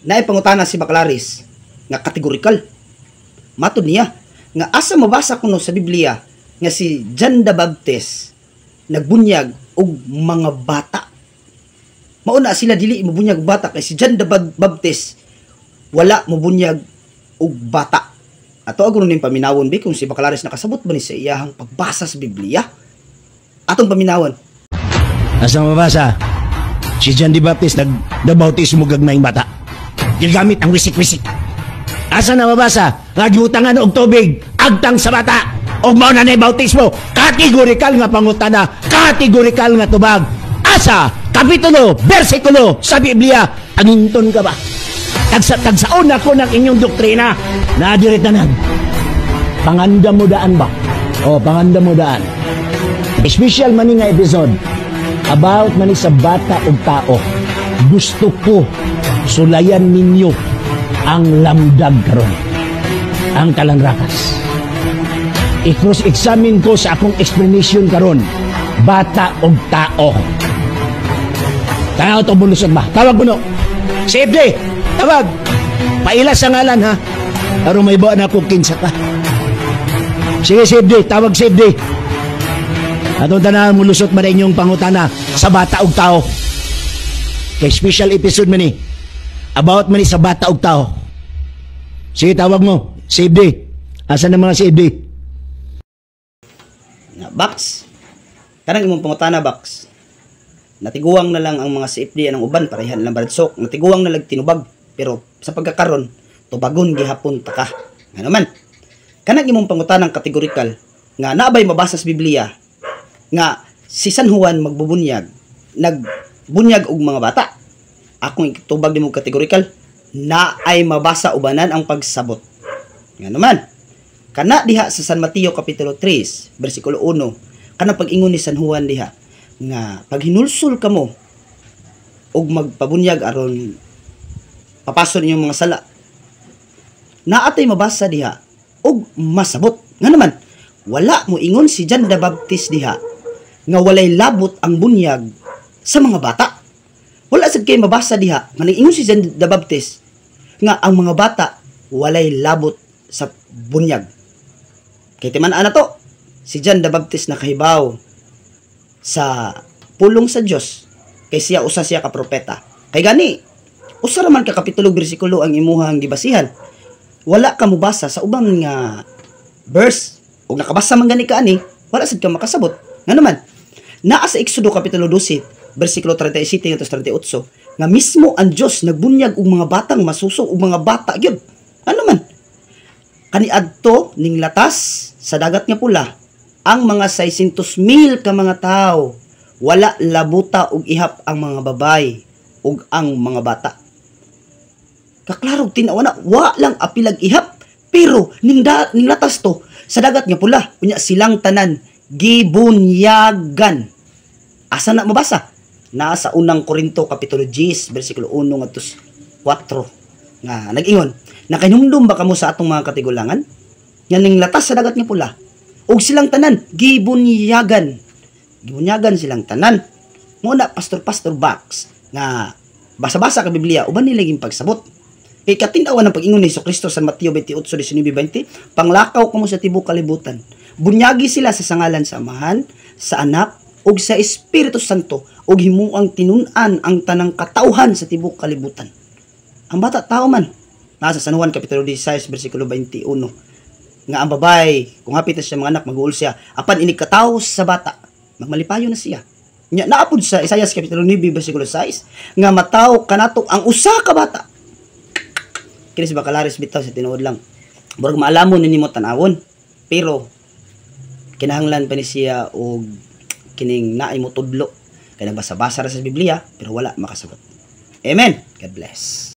naipangutana si Baclaris nga kategorikal. Matud niya nga asa mabasa kuno sa Biblia nga si John the Baptist nagbunyag og mga bata. Mauna sila dili mobunyag bata kay si John the Baptist wala mobunyag og bata. Ato agon ning paminawon bi kung si Baclaris nakasabot ba ni sa iyahang pagbasa sa Biblia. Atong paminawon. Asa mabasa? Si John the Baptist nagdabautismo gagmayng bata. Gigamit ang wisik-wisik. Asa na mabasa? Nagiutangan og tubig agtang sa bata. Og mao na bautismo. Kategorikal nga pangutana, kategorikal nga tubag. Asa? Kapitulo, bersikulo sa Biblia. Aninton ka ba? Tagsaon ako ng inyong doktrina. Nadiritanan. Pangandamudaan ba? O, pangandamudaan. Special man nga episode about man sa bata o tao. Gusto ko sulayan ninyo ang lamdag karon, ang talanrakas. I-cross-examine ko sa akong explanation karon, bata o tao. Tanaw to bulusod ba? Tawag mo no. CFD, tawag. Paila sa ngalan ha. Pero may buwan ako kinsa ka. Sige CFD, tawag CFD. Atong tanahan mo lusot man inyong pangutana sa bata o tao. Kay special episode man ni about man sa bata o tao. Sige, tawag mo. CFD. Asan na mga CFD? Box. Kanang imong pangutana, Box. Natiguang na lang ang mga CFD anang uban parehan lang baradsok. Natiguang na lang tinubag. Pero sa pagkakaron, tubagon gihapon ta ka. Nga naman. Kanang imong pangutanang kategorikal nga naabay mabasa sa Biblia nga si San Juan magbubunyag, nagbunyag og mga bata. Akong itubag nimo kategorikal na ay mabasa ubanan ang pagsabot. Nga naman. Kana diha sa San Mateo kapitulo 3, bersikulo 1, kana pag-ingon ni San Juan diha nga pag hinulsul kamo og magpabunyag aron papason inyong mga sala. Naatay mabasa diha og masabot. Nga naman, wala mo ingon si John the Baptist diha nga walay labot ang bunyag sa mga bata. Wala sad kay mabasa diha nga ingon si John the Baptist nga ang mga bata walay labot sa bunyag. Kay timan-an na to, si John the Baptist nakahibaw sa pulong sa Dios kay siya usa siya ka propeta. Kay gani, usa ra man ka kapitulo bersikulo ang imuhang gibasihan. Wala ka mobasa sa ubang nga verse ug nakabasa man gani ka ani, wala sad ka makasabot. Nga naman, naa sa Exodo kapitulo 12, bersikulo 37 hangtod 38 nga mismo ang Dios nagbunyag og mga batang masuso og mga bata gyud. Ano man? Kaniadto ning latas sa dagat nga pula ang mga 600,000 ka mga tao, wala labuta og ihap ang mga babay ug ang mga bata. Kaklaro tinawa na wa lang apilag ihap, pero ning latas to sa dagat nga pula unya silang tanan gibunyagan. Asa na mabasa? Naa sa unang Korinto kapitulo 10 bersikulo 1 ngadto 4 nga nag-ingon, nakahinumdum ba kamo sa atong mga katigulangan? Yan ning latas sa dagat nga pula. Og silang tanan gibunyagan. Gibunyagan silang tanan. Muna pastor Box nga basa-basa ka Biblia uban nila ging pagsabot. Kay katin-awan ang pag-ingon ni Jesucristo sa Mateo 28:19-20, panglakaw kamo sa tibuok kalibutan. Bunyagi sila sa sangalan sa Amahan, sa Anak, ug sa Espiritu Santo, ug himuang tinun-an ang tanang katawhan sa tibuok kalibutan. Ang bata tao man. Nasa San Juan kapitulo 16 bersikulo 21 nga ang babay kung hapit na siya mga anak mag-uul siya apan inig katawo sa bata magmalipayo na siya. Nya naapod sa Isaias kapitulo 9 bersikulo 6 nga mataw kanato ang usa ka bata. Kini si Baclaris bitaw sa tinuod lang. Murag maalamon nimo tan-awon pero kinahanglan pa ni siya og kining naay mo tudlo kay nagbasa-basa ra sa Biblia pero wala makasagot. Amen. God bless.